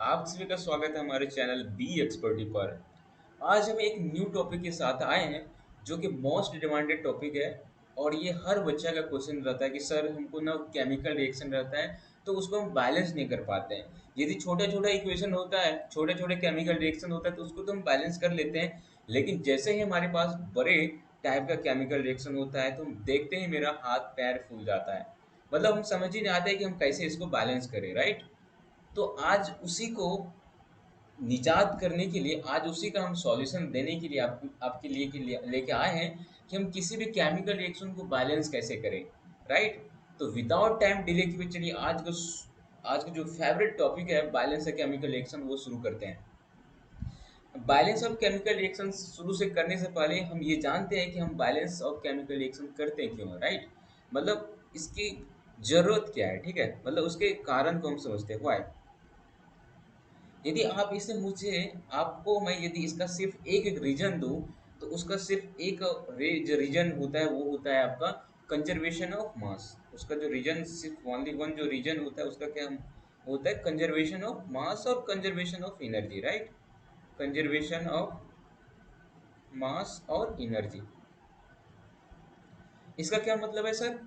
आप सभी का स्वागत है हमारे चैनल बी एक्सपर्टी पर। आज हम एक न्यू टॉपिक के साथ आए हैं जो कि मोस्ट डिमांडेड टॉपिक है। और ये हर बच्चा का क्वेश्चन रहता है कि सर हमको ना केमिकल रिएक्शन रहता है तो उसको हम बैलेंस नहीं कर पाते हैं। यदि छोटा छोटा इक्वेशन होता है, छोटे छोटे केमिकल रिएक्शन होता है तो उसको तो हम बैलेंस कर लेते हैं, लेकिन जैसे ही हमारे पास बड़े टाइप का केमिकल रिएक्शन होता है तो हम देखते ही मेरा हाथ पैर फूल जाता है। मतलब हम समझ ही नहीं आता है कि हम कैसे इसको बैलेंस करें, राइट। तो आज उसी को निजात करने के लिए, आज उसी का हम सॉल्यूशन देने के लिए आपके लिए के लिए लेके आए हैं कि हम किसी भी केमिकल रिएक्शन को बैलेंस कैसे करें, राइट। तो विदाउट टाइम डिले के चलिए आज का जो फेवरेट टॉपिक है बैलेंस ऑफ केमिकल रिएक्शन वो शुरू करते हैं। बैलेंस ऑफ केमिकल रिएक्शन शुरू से करने से पहले हम ये जानते हैं कि हम बैलेंस ऑफ केमिकल रिएक्शन करते क्यों हैं, राइट। मतलब इसकी जरूरत क्या है, ठीक है, मतलब उसके कारण को हम समझते हैं, व्हाई। यदि आप इसे मुझे आपको मैं यदि इसका सिर्फ एक एक रीजन दूं तो उसका सिर्फ एक जो रीजन होता है वो होता है आपका कंजर्वेशन ऑफ मास। उसका जो रीजन, सिर्फ ओनली वन जो रीजन होता है उसका क्या होता है, कंजर्वेशन ऑफ मास और conservation of energy, right. Conservation of mass और एनर्जी, इसका क्या मतलब है सर?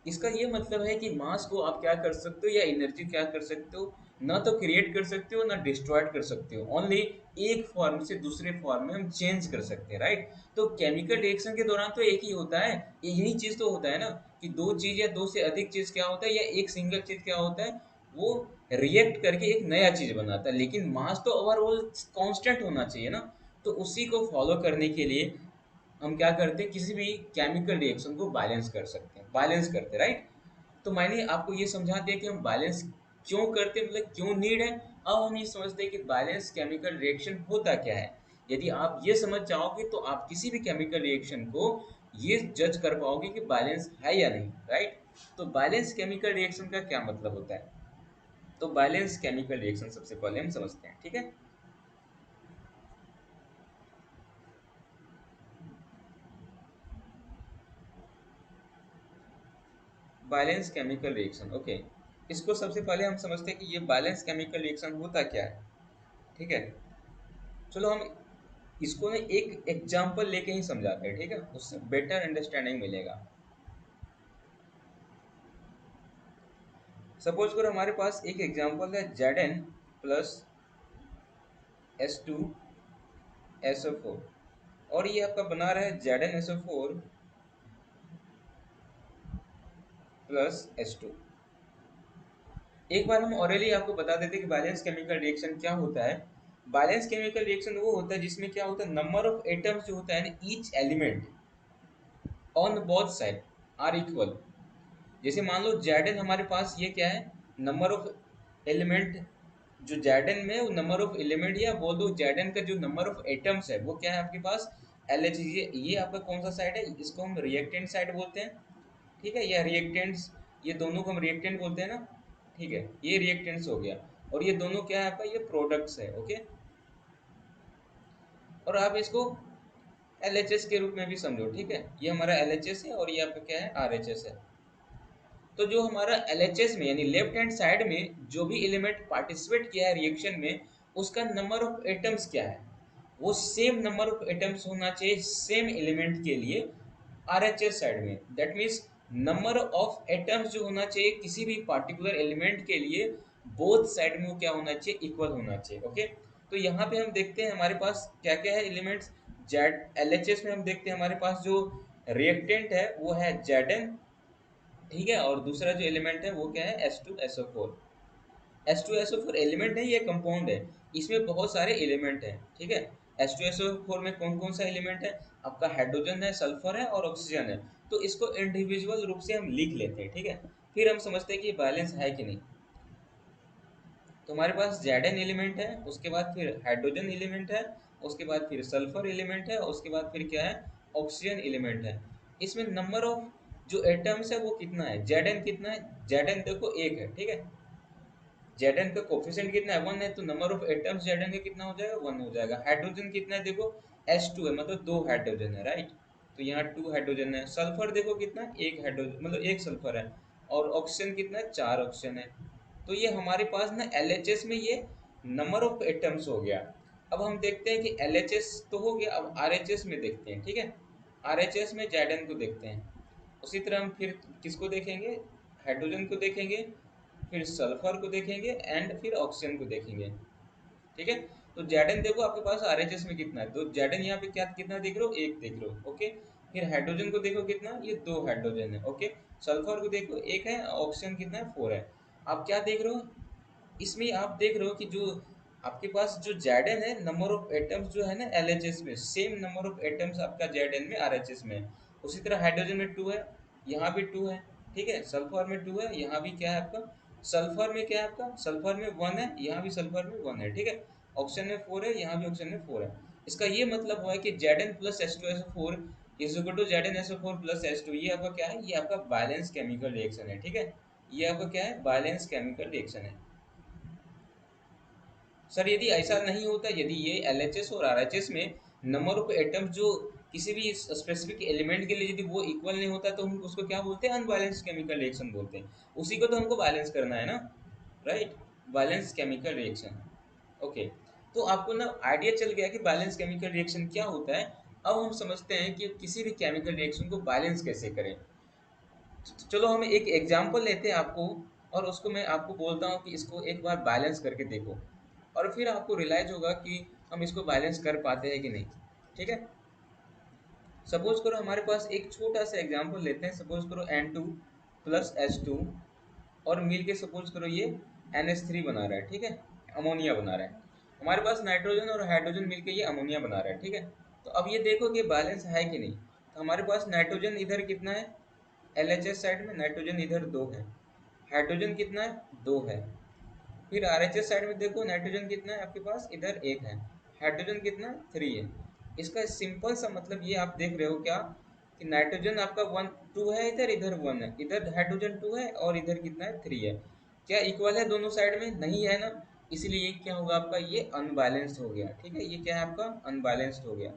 इसका ये मतलब है कि मास को आप क्या कर सकते हो या एनर्जी क्या कर सकते हो, ना तो क्रिएट कर सकते हो ना डिस्ट्रॉयड कर सकते हो, ओनली एक फॉर्म से दूसरे फॉर्म में हम चेंज कर सकते हैं, राइट। तो केमिकल रिएक्शन के दौरान तो एक ही होता है, यही चीज तो होता है ना कि दो चीज या दो से अधिक चीज क्या होता है या एक सिंगल चीज क्या होता है, वो रिएक्ट करके एक नया चीज बनाता है, लेकिन मास तो ओवरऑल कांस्टेंट होना चाहिए ना। तो उसी को फॉलो करने के लिए हम क्या करते हैं, किसी भी केमिकल रिएक्शन को बैलेंस कर सकते हैं, बैलेंस करते हैं, राइट। तो मैंने आपको ये समझा दिया कि हम बैलेंस क्यों करते हैं, मतलब क्यों नीड है। अब हम ये समझते हैं कि बैलेंस केमिकल रिएक्शन होता क्या है। यदि आप ये समझ जाओगे तो आप किसी भी केमिकल रिएक्शन को ये जज कर पाओगे कि बैलेंस है या नहीं, राइट। तो बैलेंस केमिकल रिएक्शन का क्या मतलब होता है, तो बैलेंस केमिकल रिएक्शन सबसे पहले हम समझते हैं, ठीक है। Balance chemical reaction, okay. इसको सबसे पहले हम समझते हैं कि ये बैलेंस केमिकल रिएक्शन होता क्या है, ठीक है। चलो हम इसको ना एक एग्जांपल लेके ही समझाते हैं, ठीक है, उससे बेटर अंडरस्टैंडिंग मिलेगा। सपोज करो हमारे पास एक एग्जांपल है Zn प्लस S2SO4, और ये आपका बना रहा है ZnSO4 प्लस S2। एक बार हम ऑरली आपको बता देते हैं कि बैलेंस केमिकल रिएक्शन क्या होता है। बैलेंस केमिकल रिएक्शन वो होता है जिसमें क्या होता है, नंबर ऑफ एटम्स जो होता है ना each element on both side are equal. जैसे मान लो Zn हमारे पास ये क्या है, नंबर ऑफ एलिमेंट जो Zn में वो नंबर ऑफ एलिमेंट, या बोल दो Zn का जो नंबर ऑफ एटम्स है वो क्या है आपके पास LH। ये आपका कौन सा साइड है, इसको हम रिएक्टेंट साइड बोलते हैं, ठीक है, या रिएक्टेंट्स, ये दोनों को हम रिएक्टेंट बोलते हैं ना, ठीक है, ये रिएक्टेंट्स हो गया। और ये दोनों क्या है आपका, ये प्रोडक्ट्स है, ओके। और आप इसको LHS के रूप में भी समझो, ठीक है, ये हमारा LHS है और ये आपका क्या है RHS है। तो जो हमारा LHS में यानी लेफ्ट हैंड साइड में जो भी एलिमेंट पार्टिसिपेट किया है रिएक्शन में, उसका नंबर ऑफ एटम्स क्या है, वो सेम नंबर ऑफ एटम्स होना चाहिए सेम एलिमेंट के लिए RHS साइड में। That means number of atoms जो होना चाहिए किसी भी पार्टिकुलर एलिमेंट के लिए बोथ साइड में वो क्या होना चाहिए, इक्वल होना चाहिए, ओके। तो यहाँ पे हम देखते हैं हमारे पास क्या क्या है एलिमेंट्स। जेड LHS में हम देखते हैं हमारे पास जो रिएक्टेंट है वो है Zn, ठीक है, और दूसरा जो एलिमेंट है वो क्या है S2SO4। S2SO4 एलिमेंट है, ये कंपाउंड है, इसमें बहुत सारे एलिमेंट हैं, ठीक है। S2SO4 में कौन कौन सा एलिमेंट है, आपका हाइड्रोजन है, सल्फर है और ऑक्सीजन है। तो इसको इंडिविजुअल रूप से हम लिख लेते हैं, ठीक है, फिर हम समझते हैं कि बैलेंस है कि नहीं। तो हमारे पास Zn एलिमेंट है, उसके बाद फिर हाइड्रोजन एलिमेंट है, उसके बाद फिर सल्फर एलिमेंट है, उसके बाद फिर क्या है, ऑक्सीजन एलिमेंट है। इसमें नंबर ऑफ जो एटम्स है वो कितना है, Zn कितना है, Zn देखो एक है, ठीक है। Zn का कोफिशिएंट कितना है, 1 है, तो नंबर ऑफ एटम्स Zn का कितना हो जाएगा, 1 हो जाएगा। हाइड्रोजन कितना है देखो, S2 है, मतलब दो हाइड्रोजन है, राइट। तो यहाँ 2 हाइड्रोजन है। सल्फर देखो कितना है, एक हाइड्रोजन, मतलब एक सल्फर है। और ऑक्सीजन कितना है, 4 ऑक्सीजन है। तो ये हमारे पास ना LHS में ये नंबर ऑफ एटम्स हो गया। अब हम देखते हैं कि एलएचएस तो हो गया, अब आरएचएस में देखते हैं, ठीक है। आरएचएस में जेडन को देखते हैं। उसी तरह हम फिर किसको देखेंगे, हाइड्रोजन को देखेंगे, फिर सल्फर को देखेंगे एंड फिर ऑक्सीजन को देखेंगे, ठीक है। तो जेडन देखो आपके पास आरएचएस में कितना है, तो जेडन यहाँ पे क्या कितना देख रहे हो, एक देख रहे हो, ओके। फिर हाइड्रोजन को देखो कितना, ये दो हाइड्रोजन है, ओके। सल्फर को देखो एक है, ऑक्सीजन कितना है, फोर है। आप क्या देख रहे हो, इसमें आप देख रहे हो कि जो आपके पास जो जेडन है, नंबर ऑफ एटम्स जो है ना एलएचएस में, सेम नंबर ऑफ एटम्स आपका जेडन में आरएचएस में है। उसी तरह हाइड्रोजन में टू है, यहाँ भी टू है, ठीक है। सल्फर में टू है, यहाँ भी क्या है आपका, सल्फर में क्या है आपका, सल्फर में वन है, यहाँ भी सल्फर में वन है, ठीक है। ऑक्सीजन में फोर है, यहाँ भी ऑक्सीजन में फोर है। इसका ये मतलब हुआ है कि Zn plus H two S four is equal to Zn S four plus H two. ये आपका क्या है, ये आपका बैलेंस केमिकल रिएक्शन है, ठीक है। ये आपका क्या है, बैलेंस केमिकल रिएक्शन है। सर यदि ऐसा नहीं होता, यदि ये एलएचएस और आरएचएस में नंबर ऑफ एटम्स जो किसी भी स्पेसिफिक एलिमेंट के लिए यदि वो इक्वल नहीं होता, तो हम उसको क्या बोलते हैं, अनबैलेंस केमिकल रिएक्शन बोलते हैं। उसी को तो हमको बैलेंस करना है ना, right. Balance chemical reaction, okay. तो आपको ना आइडिया चल गया कि बैलेंस केमिकल रिएक्शन क्या होता है। अब हम समझते हैं कि किसी भी केमिकल रिएक्शन को बैलेंस कैसे करें। तो चलो हम एक एग्जांपल लेते हैं आपको, और उसको मैं आपको बोलता हूँ कि इसको एक बार बैलेंस करके देखो, और फिर आपको रियलाइज होगा कि हम इसको बैलेंस कर पाते हैं कि नहीं, ठीक है। सपोज करो हमारे पास एक छोटा सा एग्जांपल लेते हैं, सपोज करो N2 प्लस H2, और मिल के सपोज करो ये NH3 बना रहा है, ठीक है, अमोनिया बना रहा है। हमारे पास नाइट्रोजन और हाइड्रोजन मिलके ये अमोनिया बना रहा है, ठीक है। तो अब ये देखो कि बैलेंस है कि नहीं। तो हमारे पास नाइट्रोजन इधर कितना है, एलएचएस साइड में नाइट्रोजन इधर दो है, हाइड्रोजन कितना है, दो है। फिर आरएचएस साइड में देखो नाइट्रोजन कितना है आपके पास, इधर एक है, हाइड्रोजन कितना है, थ्री है। इसका सिंपल सा मतलब ये आप देख रहे हो क्या, कि नाइट्रोजन आपका वन टू है, इधर इधर वन है, इधर हाइड्रोजन टू है और इधर कितना है, थ्री है। क्या इक्वल है दोनों साइड में, नहीं है ना। इसलिए क्या होगा आपका, ये अनबैलेंस्ड हो गया, ठीक है। ये क्या है आपका, अनबैलेंस्ड हो गया।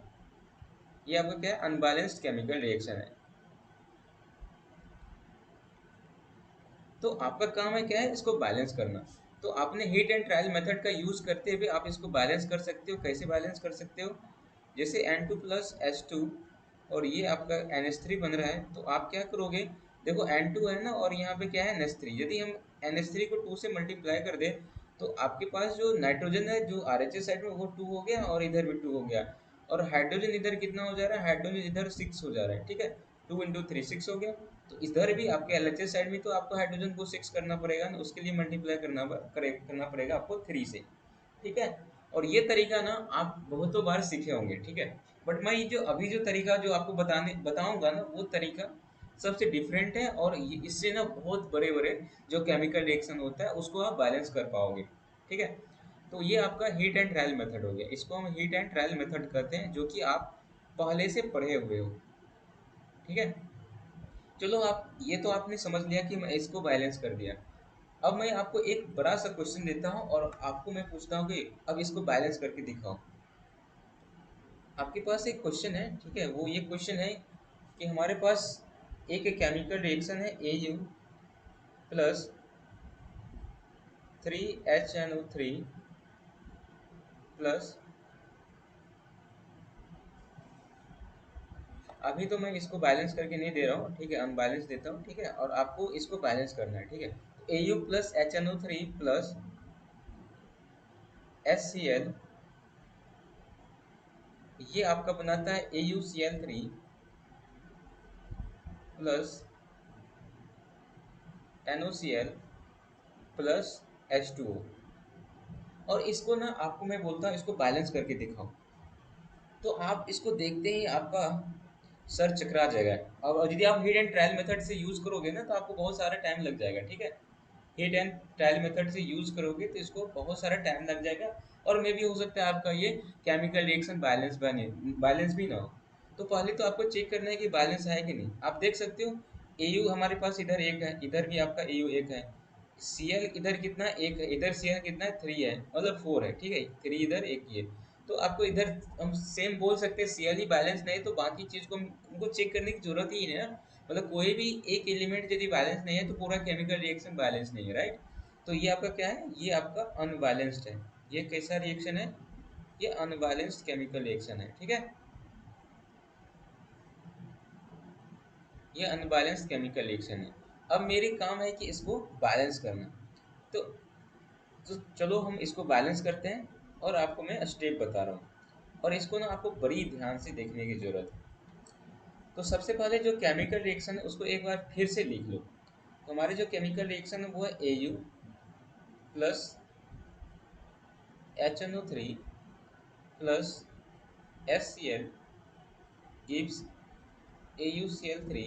ये आपका क्या है, अनबैलेंस्ड केमिकल रिएक्शन है। तो आपका काम है क्या है, इसको बैलेंस करना। तो आपने हीट एंड ट्रायल मेथड का यूज करते हुए आप इसको बैलेंस कर सकते हो। कैसे बैलेंस कर सकते हो, जैसे N2 प्लस एच टू और ये आपका NH3 बन रहा है, तो आप क्या करोगे, देखो N2 है ना, और यहाँ पे क्या है NH3, यदि हम NH3 को 2 से मल्टीप्लाई कर दें, तो आपके पास जो नाइट्रोजन है जो आरएचएस साइड में, वो 2 हो गया और इधर भी 2 हो गया। और हाइड्रोजन इधर कितना हो जा रहा है, हाइड्रोजन इधर 6 हो जा रहा है, ठीक है। 2 इंटू थ्री, 6 हो गया। तो इधर भी आपके एलएचएस साइड में तो आपको हाइड्रोजन को 6 करना पड़ेगा ना, उसके लिए मल्टीप्लाई करना पड़ेगा आपको 3 से, ठीक है। और ये तरीका ना आप बहुतों बार सीखे होंगे, ठीक है। बट मैं ये जो अभी जो तरीका जो आपको बताऊंगा ना, वो तरीका सबसे डिफरेंट है, और इससे ना बहुत बड़े बड़े जो केमिकल रिएक्शन होता है उसको आप बैलेंस कर पाओगे, ठीक है। तो ये आपका हीट एंड ट्रायल मेथड हो गया, इसको हम हीट एंड ट्रायल मेथड कहते हैं, जो कि आप पहले से पढ़े हुए हो, ठीक है। चलो आप ये तो आपने समझ लिया कि मैं इसको बैलेंस कर दिया। अब मैं आपको एक बड़ा सा क्वेश्चन देता हूँ, और आपको मैं पूछता हूँ कि अब इसको बैलेंस करके दिखाओ। आपके पास एक क्वेश्चन है, ठीक है। वो ये क्वेश्चन है कि हमारे पास एक केमिकल रिएक्शन है AU प्लस 3HNO3 प्लस, अभी तो मैं इसको बैलेंस करके नहीं दे रहा हूँ, ठीक है, अनबैलेंस देता हूँ, ठीक है। और आपको इसको बैलेंस करना है, ठीक है। तो AU plus HNO3 plus HCl, ये आपका बनाता है AuCl3 plus NOCl plus H2O। और इसको ना आपको मैं बोलता हूँ इसको बैलेंस करके दिखाओ। तो आप इसको देखते ही आपका सर चकरा जाएगा। और यदि आप हीट एंड ट्रायल मेथड से यूज करोगे ना, तो आपको बहुत सारा टाइम लग जाएगा, ठीक है। हीट एंड ट्रायल मेथड से यूज करोगे तो इसको बहुत सारा टाइम लग जाएगा, और मे भी हो सकता है आपका ये केमिकल रिएक्शन बैलेंस भी ना हो। तो पहले तो आपको चेक करना है कि बैलेंस है कि नहीं। आप देख सकते हो AU हमारे पास इधर एक है, इधर भी आपका AU एक है, Cl इधर कितना, एक है, इधर Cl कितना है, थ्री है, मतलब फोर है, ठीक है। थ्री इधर, एक ये। तो आपको इधर हम सेम बोल सकते हैं, Cl ही बैलेंस नहीं तो बाकी चीज को हमको चेक करने की जरूरत ही नहीं है ना। मतलब कोई भी एक एलिमेंट यदि बैलेंस नहीं है, तो पूरा केमिकल रिएक्शन बैलेंस नहीं है, राइट। तो ये आपका क्या है, ये आपका अनबैलेंस्ड है। ये कैसा रिएक्शन है? ये अनबैलेंस्ड केमिकल रिएक्शन है, ठीक है। ये अनबैलेंस्ड केमिकल रिएक्शन है। अब मेरी काम है कि इसको बैलेंस करना। तो चलो हम इसको बैलेंस करते हैं, और आपको मैं स्टेप बता रहा हूँ, और इसको ना आपको बड़ी ध्यान से देखने की जरूरत है। तो सबसे पहले जो केमिकल रिएक्शन है उसको एक बार फिर से लिख लो। तो हमारे जो केमिकल रिएक्शन है वो है AU plus HNO3 plus HCl gives AuCl3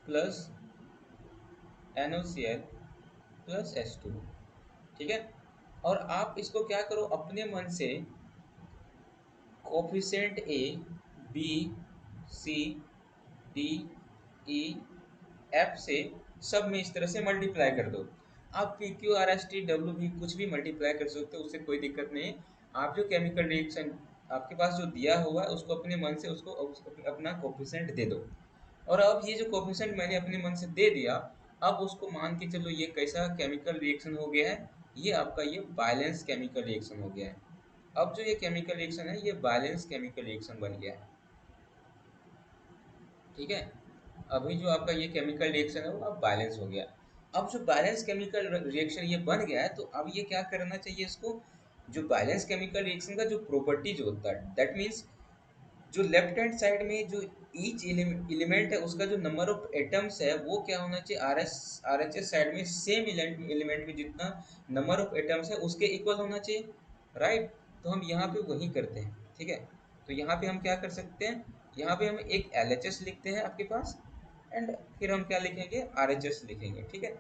plus NOCl plus H2, ठीक है। और आप इसको क्या करो, अपने मन से coefficient A, B, C, D, E, F से सब में इस तरह से मल्टीप्लाई कर दो। आप PQ, RST, WB कुछ भी मल्टीप्लाई कर सकते हो, उससे कोई दिक्कत नहीं है। आप जो केमिकल रिएक्शन आपके पास जो दिया हुआ है उसको अपने मन से उसको अपना कोफिशिएंट दे दो। और अब ये जो कोफिशिएंट मैंने अपने मन से दे दिया, अब उसको मान के चलो ये कैसा केमिकल रिएक्शन हो गया है, ये आपका ये बैलेंस केमिकल रिएक्शन हो गया है। अब जो ये केमिकल रिएक्शन है ये बैलेंस केमिकल रिएक्शन बन गया है, ठीक है। अभी जो आपका ये केमिकल रिएक्शन है वो अब बैलेंस हो गया। अब जो बैलेंस केमिकल रिएक्शन ये बन गया है, तो अब ये क्या करना चाहिए इसको, जो बैलेंस केमिकल रिएक्शन का जो प्रॉपर्टी जो होता है, दैट मीन्स जो लेफ्ट हैंड साइड में जो ईच एलिमेंट है उसका जो नंबर ऑफ एटम्स है वो क्या होना चाहिए, RHS साइड में सेम एलिमेंट में जितना नंबर ऑफ एटम्स है उसके इक्वल होना चाहिए, राइट। तो हम यहाँ पे वही करते हैं, ठीक है। तो यहाँ पे हम क्या कर सकते हैं, यहाँ पे हम एक LHS लिखते हैं आपके पास, एंड फिर हम क्या लिखेंगे, RHS लिखेंगे, ठीक है।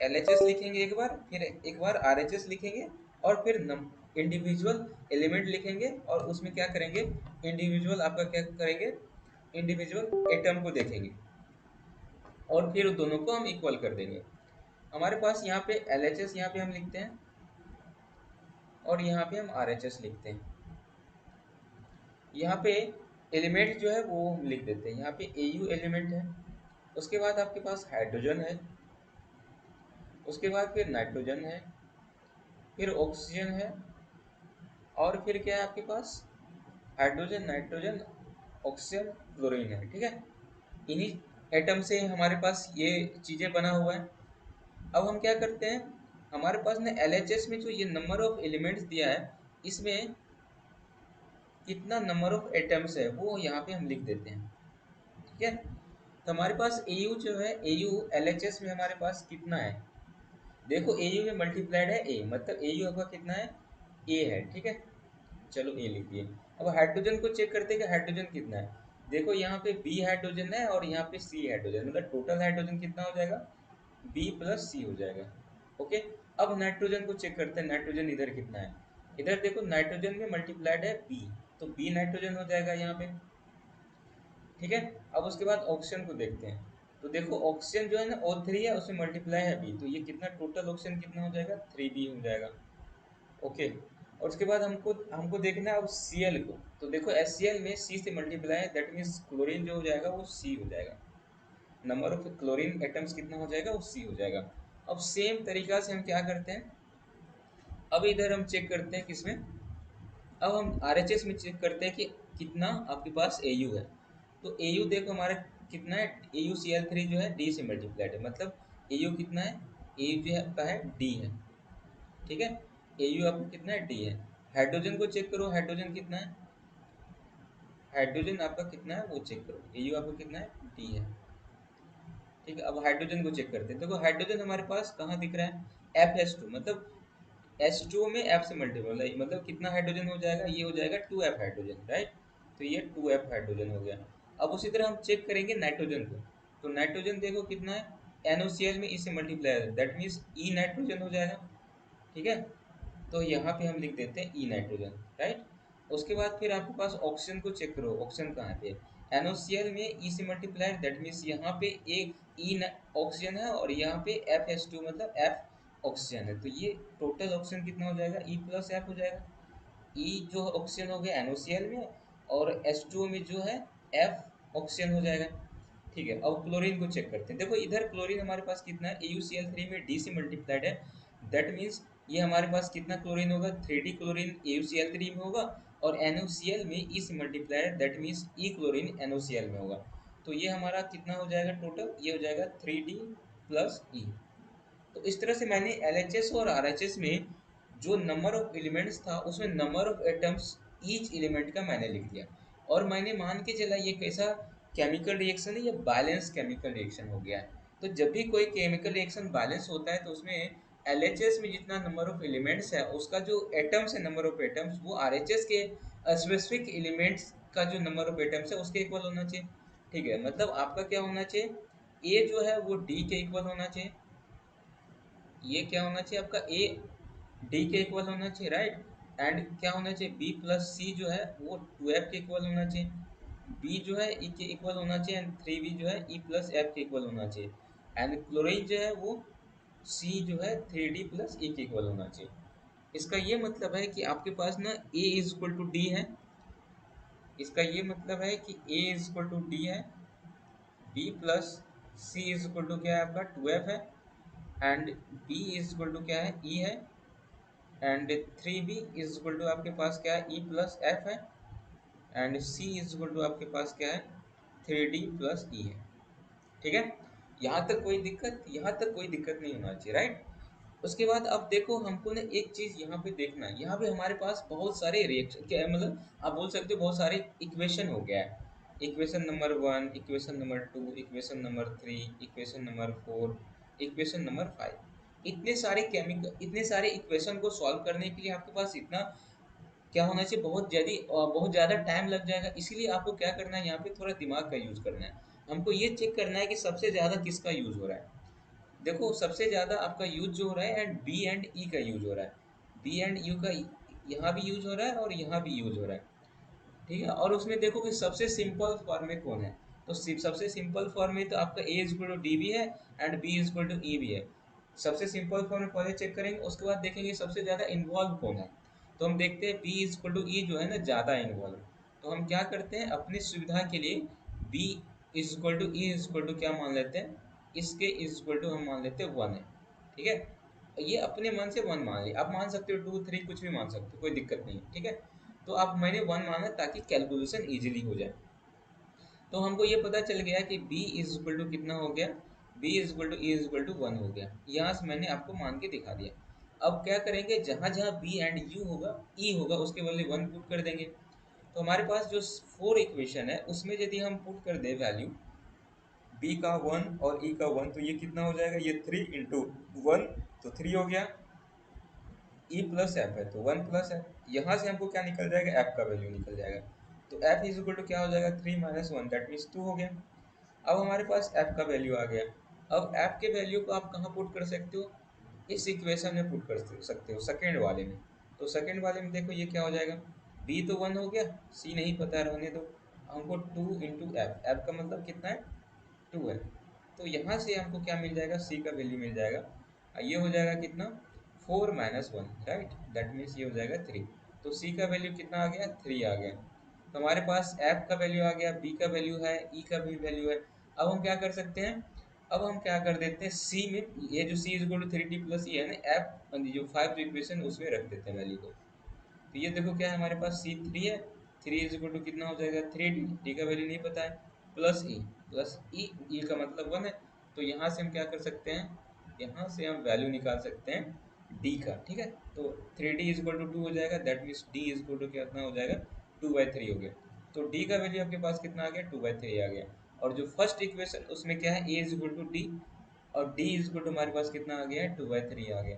LHS लिखेंगे एक बार, फिर एक बार RHS लिखेंगे, और फिर इंडिविजुअल एलिमेंट लिखेंगे, और उसमें क्या करेंगे, इंडिविजुअल आपका क्या करेंगे, इंडिविजुअल एटम को देखेंगे, और फिर दोनों को हम इक्वल कर देंगे। हमारे पास यहाँ पे LHS यहाँ पे हम लिखते हैं, और यहाँ पे हम RHS लिखते हैं। यहाँ पे एलिमेंट जो है वो हम लिख देते हैं, यहाँ पे AU एलिमेंट है, उसके बाद आपके पास हाइड्रोजन है, उसके बाद फिर नाइट्रोजन है, फिर ऑक्सीजन है, और फिर क्या है आपके पास, हाइड्रोजन, नाइट्रोजन, ऑक्सीजन, क्लोरीन है, ठीक है। इन्हीं एटम से हमारे पास ये चीजें बना हुआ है। अब हम क्या करते हैं, हमारे पास ना LHS में जो ये नंबर ऑफ एलिमेंट्स दिया है, इसमें कितना नंबर ऑफ एटम्स है वो यहाँ पे हम लिख देते हैं, ठीक है। तो हमारे पास AU जो है, AU LHS में हमारे पास कितना है, देखो AU में मल्टीप्लाइड है A, मतलब AU आपका कितना है, A है, ठीक है। चलो A लिख दिए। अब हाइड्रोजन को चेक करते हैं कि हाइड्रोजन कितना है। देखो यहाँ पे B हाइड्रोजन है और यहाँ पे C हाइड्रोजन, मतलब टोटल हाइड्रोजन कितना हो जाएगा, B प्लस C हो जाएगा, ओके। अब नाइट्रोजन को चेक करते हैं, नाइट्रोजन इधर कितना है, इधर देखो नाइट्रोजन में मल्टीप्लाइड है B, तो B नाइट्रोजन हो जाएगा यहाँ पे, ठीक है। अब उसके बाद ऑक्सीजन को देखते हैं, तो देखो ऑक्सीजन जो है ना O3 है, उसमें मल्टीप्लाई है B, तो ये कितना टोटल ऑक्सीजन कितना हो जाएगा, 3B हो जाएगा, ओके। और उसके बाद हमको हमको देखना है अब Cl को, तो देखो HCl में C से मल्टीप्लाई है, दैट मीन्स क्लोरीन जो हो जाएगा वो C हो जाएगा, नंबर ऑफ क्लोरीन एटम्स कितना हो जाएगा वो C हो जाएगा। अब सेम तरीका से हम क्या करते हैं, अब इधर हम चेक करते हैं किसमें, अब हम RHS में चेक करते हैं कि कितना आपके पास AU है। तो AU देखो हमारा कितना है, AuCl3 जो है D से मल्टीप्लाइड है, मतलब AU कितना है, AU जो है आपका है D है, ठीक है। AU आपका कितना है, D है। हाइड्रोजन को चेक करो, हाइड्रोजन कितना है, हाइड्रोजन आपका कितना है वो चेक करो, AU आपका कितना है, D है, ठीक है। अब हाइड्रोजन को चेक करते हैं, देखो हाइड्रोजन हमारे पास कहाँ दिख रहा है, FS2, मतलब H2O में F से मल्टीपल, मतलब कितना हाइड्रोजन हो जाएगा, ये हो जाएगा 2F हाइड्रोजन, राइट। तो ये 2F हाइड्रोजन हो गया। अब उसी तरह हम चेक करेंगे नाइट्रोजन को, तो नाइट्रोजन देखो कितना है, NOCl में इसे मल्टीप्लाई है, दैट मीन्स E नाइट्रोजन हो जाएगा, ठीक है। तो यहाँ पे हम लिख देते हैं ई नाइट्रोजन, राइट। उसके बाद फिर आपके पास ऑक्सीजन को चेक करो, ऑक्सीजन कहाँ पे, NOCl में ई से मल्टीप्लाइड, दैट मीन्स यहाँ पे एक ई ऑक्सीजन है, और यहाँ पे FH2 मतलब F ऑक्सीजन है, तो ये टोटल ऑक्सीजन कितना हो जाएगा, E प्लस F हो जाएगा। ई जो ऑक्सीजन हो गया NOCl में, और H2O में जो है F ऑक्सीजन हो जाएगा, ठीक है। अब क्लोरीन को चेक करते हैं, देखो इधर क्लोरीन हमारे पास कितना है, AuCl3 में D से मल्टीप्लाइड है, दैट मीन्स ये हमारे पास कितना क्लोरीन होगा, 3D क्लोरीन AuCl3 में होगा, और NaCl में E से multiplied, that means E chlorine NaCl में होगा। तो ये हमारा कितना हो जाएगा टोटल, ये हो जाएगा 3D प्लस E। तो इस तरह से मैंने LHS और RHS में जो नंबर ऑफ एलिमेंट्स था उसमें number of atoms each element का मैंने लिख दिया, और मैंने मान के चला ये कैसा केमिकल रिएक्शन है, ये बैलेंस केमिकल रिएक्शन हो गया है। तो जब भी कोई केमिकल रिएक्शन बैलेंस होता है तो उसमें LHS में जितना नंबर ऑफ एलिमेंट्स है उसका जो एटम्स है, नंबर ऑफ एटम्स, वो RHS के स्पेसिफिक एलिमेंट्स का जो नंबर ऑफ एटम्स है उसके इक्वल होना चाहिए। ठीक है, मतलब आपका क्या होना चाहिए, ए जो है वो डी के इक्वल होना चाहिए, ये क्या होना चाहिए आपका, ए डी के इक्वल होना चाहिए, राइट। एंड क्या होना चाहिए, बी प्लस सी जो है वो 2f के इक्वल होना चाहिए, बी जो है ई के इक्वल होना चाहिए, एंड 3b जो है ई प्लस एफ के इक्वल होना चाहिए, एंड क्लोरीन जो है वो सी जो है 3d प्लस ई के इक्वल होना चाहिए। इसका ये मतलब है कि आपके पास ना A is equal to D है, इसका ये मतलब है कि A is equal to D है, B plus C is equal to क्या है आपका 2f है, and B is equal to क्या है ई है, and 3b is equal to आपके पास क्या है ई प्लस एफ है, and c is equal to आपके पास क्या है 3d प्लस ई है। ठीक है, यहाँ तक कोई दिक्कत, यहाँ तक कोई दिक्कत नहीं होना चाहिए, राइट। उसके बाद अब देखो हमको ना एक चीज यहाँ पे देखना है, यहाँ पे हमारे पास बहुत सारे रिएक्शन क्या है, मतलब आप बोल सकते हो बहुत सारे इक्वेशन हो गया है, equation number 1, equation number 2, equation number 3, equation number 4, equation number 5। इतने सारे इक्वेशन को सॉल्व करने के लिए आपके पास इतना क्या होना चाहिए, बहुत ज़्यादा टाइम लग जाएगा। इसीलिए आपको क्या करना है, यहाँ पे थोड़ा दिमाग का यूज़ करना है। हमको ये चेक करना है कि सबसे ज़्यादा किसका यूज़ हो रहा है। देखो सबसे ज़्यादा आपका यूज जो हो रहा है एंड बी एंड ई का यूज हो रहा है, बी एंड यू का यहाँ भी यूज हो रहा है और यहाँ भी यूज हो रहा है। ठीक है, और उसमें देखो कि सबसे सिंपल फॉर्म में कौन है, तो सबसे सिंपल फॉर्म में तो आपका A is equal to D भी है and B is equal to E भी है। सबसे सिंपल फॉर्म में पहले चेक करेंगे, उसके बाद देखेंगे सबसे ज़्यादा इन्वॉल्व कौन है। तो हम देखते हैं बी इज इक्वल टू ई जो है ना ज़्यादा इन्वॉल्व, तो हम क्या करते हैं अपनी सुविधा के लिए B is equal to E is equal to क्या मान लेते हैं, इसके इज इक्वल टू हम मान लेते हैं 1 है। ठीक है, ये अपने मन से 1 मान लिया, आप मान सकते हो 2 3 कुछ भी मान सकते हो, कोई दिक्कत नहीं है। ठीक है, तो अब मैंने 1 माना ताकि कैलकुलेशन इजीली हो जाए। तो हमको ये पता चल गया कि b इज इक्वल टू कितना हो गया, b is equal to E is equal to 1 हो गया, यहाँ से मैंने आपको मान के दिखा दिया। अब क्या करेंगे, जहाँ जहाँ b एंड u होगा, e होगा, उसके बदले 1 पुट कर देंगे। तो हमारे पास जो 4 इक्वेशन है उसमें यदि हम पुट कर दे वैल्यू b का 1 और e का 1, तो ये कितना हो जाएगा, ये 3 इंटू 1, तो 3 हो गया, ई प्लस एफ है तो 1 प्लस है, यहाँ से हमको क्या निकल जाएगा, एफ का वैल्यू निकल जाएगा। तो एफ इज इक्वल टू क्या हो जाएगा, 3 माइनस 1, दैट मीन्स 2 हो गया। अब हमारे पास एफ का वैल्यू आ गया। अब एफ के वैल्यू को आप कहाँ पुट कर सकते हो, इस इक्वेशन में पुट कर सकते हो, सेकेंड वाले में। तो सेकेंड वाले में देखो ये क्या हो जाएगा, बी तो 1 हो गया, सी नहीं पता है, रहने दो। हमको 2 इंटू एफ, एफ का मतलब कितना है, 2 है। तो यहाँ से हमको क्या मिल जाएगा, सी का वैल्यू मिल जाएगा, ये हो जाएगा कितना, 4 माइनस 1, राइट, दैट मीन्स ये हो जाएगा 3। तो सी का वैल्यू कितना आ गया, 3 आ गया। तो हमारे पास एफ का वैल्यू आ गया, बी का वैल्यू है, ई का भी वैल्यू है। अब हम क्या कर सकते हैं, अब हम क्या कर देते हैं सी में, ये जो C is equal to 3d plus E है ना, एफ जो 5 इक्वेशन उसमें रख देते हैं वैल्यू को। तो ये देखो क्या है हमारे पास, सी 3 है, 3 इज इक्वल टू कितना हो जाएगा, 3d, डी का वैल्यू नहीं पता है, प्लस ई, प्लस ई, ई का मतलब 1 है। तो यहाँ से हम क्या कर सकते हैं, यहाँ से हम वैल्यू निकाल सकते हैं डी का। ठीक है, तो 3d इज इक्वल टू 2 हो जाएगा, that means D is equal to कितना हो जाएगा, 2/3 हो गया। तो डी का वैल्यू आपके पास कितना आ गया, 2/3 आ गया। और जो फर्स्ट इक्वेशन उसमें क्या है, ए इज इक्वल टू डी, और डी इज इक्वल टू हमारे पास कितना आ गया है, 2/3 आ गया।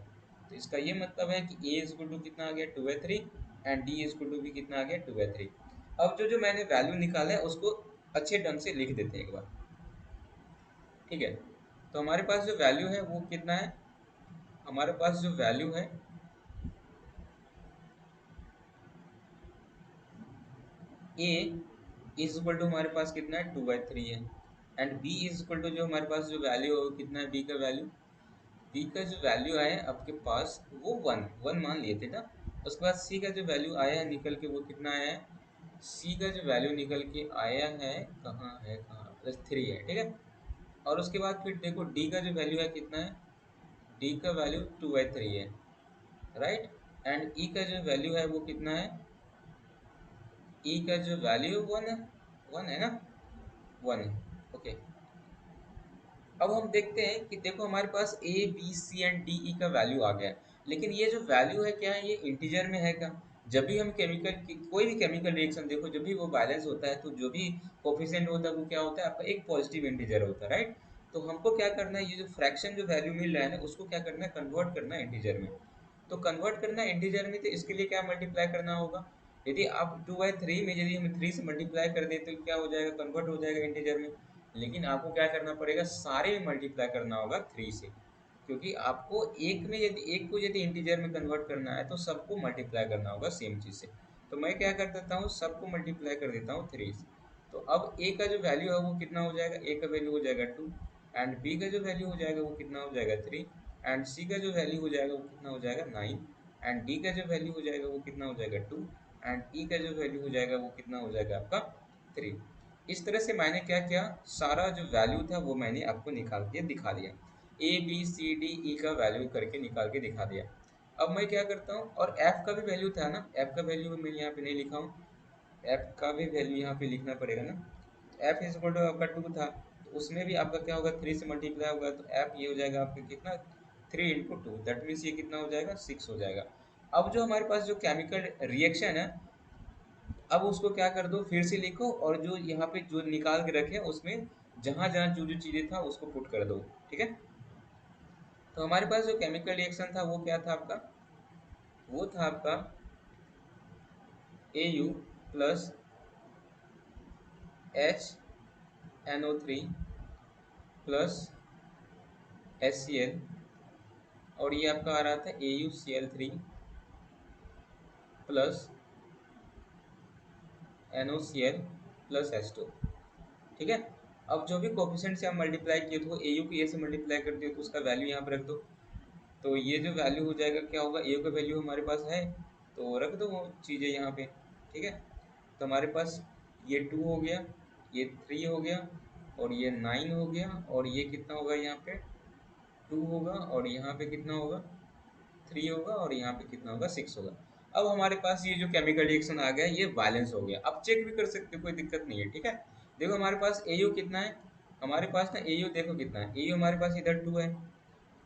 तो इसका ये मतलब है कि ए इज इक्वल टू कितना आ गया, 2/3, and D is equal to भी कितना आ गया, 2/3। अब जो जो मैंने वैल्यू निकाला है उसको अच्छे ढंग से लिख देते हैं एक बार। ठीक है, तो हमारे पास जो वैल्यू है वो कितना है, हमारे पास जो वैल्यू है, ए इज इक्वल टू हमारे पास कितना है, 2/3 है, and B is equal to जो हमारे पास जो वैल्यू है वो कितना है, बी का वैल्यू, बी का जो वैल्यू आया आपके पास वो 1 मान लिए थे ना। उसके बाद सी का जो वैल्यू आया है निकल के वो कितना आया है, सी का जो वैल्यू निकल के आया है, कहाँ है, कहाँ, +3 है। ठीक है, और उसके बाद फिर देखो डी का जो वैल्यू है कितना है, डी का वैल्यू 2/3 है। राइट। एंड ई का जो वैल्यू है वो कितना है, ई का जो वैल्यू वन है, वन है ना, वन है। ओके, अब हम देखते हैं कि देखो हमारे पास A B C and D E का वैल्यू आ गया है, लेकिन ये जो वैल्यू है क्या है, ये इंटीजर में है क्या? जब भी हम केमिकल की कोई भी केमिकल रिएक्शन देखो, जब भी वो बैलेंस होता है तो जो भी कोफिशिएंट होता है वो क्या होता है आपका, एक पॉजिटिव इंटीजर होता है, राइट। तो हमको क्या करना है, ये जो फ्रैक्शन जो वैल्यू मिल रहा है ना, उसको क्या करना है, कन्वर्ट करना है इंटीजर में। तो कन्वर्ट करना है इंटीजर में, तो इसके लिए क्या मल्टीप्लाई करना होगा, यदि आप 2/3 में यदि हम 3 से मल्टीप्लाई कर दें तो क्या हो जाएगा, कन्वर्ट हो जाएगा इंटीजर में। लेकिन आपको क्या करना पड़ेगा, सारे में मल्टीप्लाई करना होगा 3 से, क्योंकि आपको एक में यदि एक को यदि इंटीजर में कन्वर्ट करना है तो सबको मल्टीप्लाई करना होगा सेम चीज़ से। तो मैं क्या कर देता हूँ, सबको मल्टीप्लाई कर देता हूँ 3 से। तो अब ए का जो वैल्यू है वो कितना हो जाएगा, ए का वैल्यू हो जाएगा 2, एंड बी का जो वैल्यू हो जाएगा वो कितना हो जाएगा 3, एंड सी का जो वैल्यू हो जाएगा वो कितना हो जाएगा 9, एंड डी का जो वैल्यू हो जाएगा वो कितना हो जाएगा 2, एंड ई का जो वैल्यू हो जाएगा वो कितना हो जाएगा आपका 3। इस तरह से मैंने क्या किया, सारा जो वैल्यू था वो मैंने आपको निकाल के दिखा दिया, ए बी सी डी ई का वैल्यू करके निकाल के दिखा दिया। अब मैं क्या करता हूँ, और एफ का भी वैल्यू था ना, एफ का वैल्यू मैं यहाँ पे नहीं लिखा हूँ, एफ का भी वैल्यू यहाँ पे लिखना पड़ेगा ना। एफ इज इक्वल टू आपका 2 था, तो उसमें भी आपका क्या होगा, 3 से मल्टीप्लाई होगा, तो एफ ये हो जाएगा आपका कितना, 3 × 2, दैट मीन्स ये कितना हो जाएगा, 6 हो जाएगा। अब जो हमारे पास जो केमिकल रिएक्शन है, अब उसको क्या कर दो, फिर से लिखो, और जो यहाँ पे जो निकाल के रखे उसमें जहाँ जहाँ जो जो चीज़ें था उसको पुट कर दो, ठीक है। तो हमारे पास जो केमिकल रिएक्शन था वो क्या था आपका, वो था आपका AU plus HNO3 plus HCl, और ये आपका आ रहा था AuCl3 plus NOCl plus H2, ठीक है। अब जो भी कोफिशिएंट से आप मल्टीप्लाई किए तो AU को A से मल्टीप्लाई कर दिए तो उसका वैल्यू यहाँ पर रख दो। तो ये जो वैल्यू हो जाएगा क्या होगा, AU का वैल्यू हमारे पास है तो रख दो वो चीज़ें यहाँ पे, ठीक है। तो हमारे पास ये 2 हो गया, ये 3 हो गया, और ये 9 हो गया, और ये कितना होगा यहाँ पे 2 होगा, और यहाँ पे कितना होगा 3 होगा, और यहाँ पे कितना होगा 6 होगा। अब हमारे पास ये जो केमिकल रिएक्शन आ गया ये बैलेंस हो गया। अब चेक भी कर सकते हो, कोई दिक्कत नहीं है, ठीक है। देखो हमारे पास AU कितना है, हमारे पास ना AU देखो कितना है, AU हमारे पास इधर 2 है,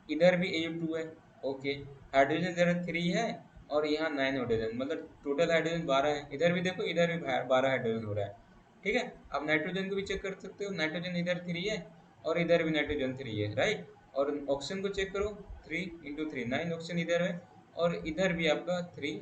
इधर भी AU2 है। ओके, हाइड्रोजन इधर 3 है, और यहाँ 9 हाइड्रोजन, मतलब टोटल हाइड्रोजन 12 है। इधर भी देखो, इधर भी 12 हाइड्रोजन हो रहा है, ठीक है। अब नाइट्रोजन को भी चेक कर सकते हो, नाइट्रोजन इधर 3 है, और इधर भी नाइट्रोजन 3 है, राइट। और ऑक्सीजन को चेक करो, 3 × 3 9 ऑक्सीजन इधर है, और इधर भी आपका 3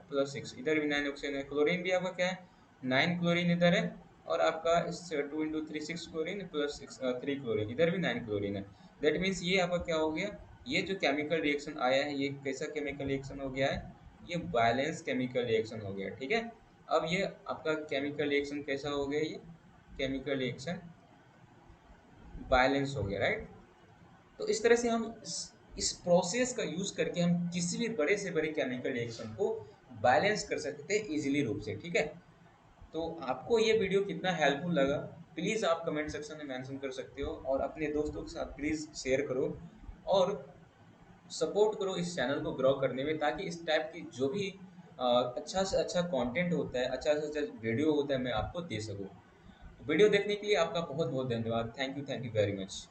प्लस 6, इधर भी 9 ऑक्सीजन है। क्लोरीन भी आपका क्या है, 9 क्लोरीन इधर है, और आपका 2 × 3 6 क्लोरीन प्लस 3 क्लोरीन, इधर भी 9 क्लोरीन है। दैट मीन्स ये आपका क्या हो गया, ये जो केमिकल रिएक्शन आया है ये कैसा केमिकल रिएक्शन हो गया है, ये बैलेंस केमिकल रिएक्शन हो गया, ठीक है। अब ये आपका केमिकल रिएक्शन कैसा हो गया, ये केमिकल रिएक्शन बैलेंस हो गया, राइट। तो इस तरह से हम इस प्रोसेस का यूज करके हम किसी भी बड़े से बड़े केमिकल रिएक्शन को बैलेंस कर सकते हैं इजीली रूप से, ठीक है। तो आपको ये वीडियो कितना हेल्पफुल लगा, प्लीज़ आप कमेंट सेक्शन में मेंशन कर सकते हो, और अपने दोस्तों के साथ प्लीज़ शेयर करो, और सपोर्ट करो इस चैनल को ग्रो करने में, ताकि इस टाइप की जो भी अच्छा से अच्छा कंटेंट होता है, अच्छा से अच्छा वीडियो होता है, मैं आपको दे सकूँ। वीडियो देखने के लिए आपका बहुत बहुत धन्यवाद। Thank you very much.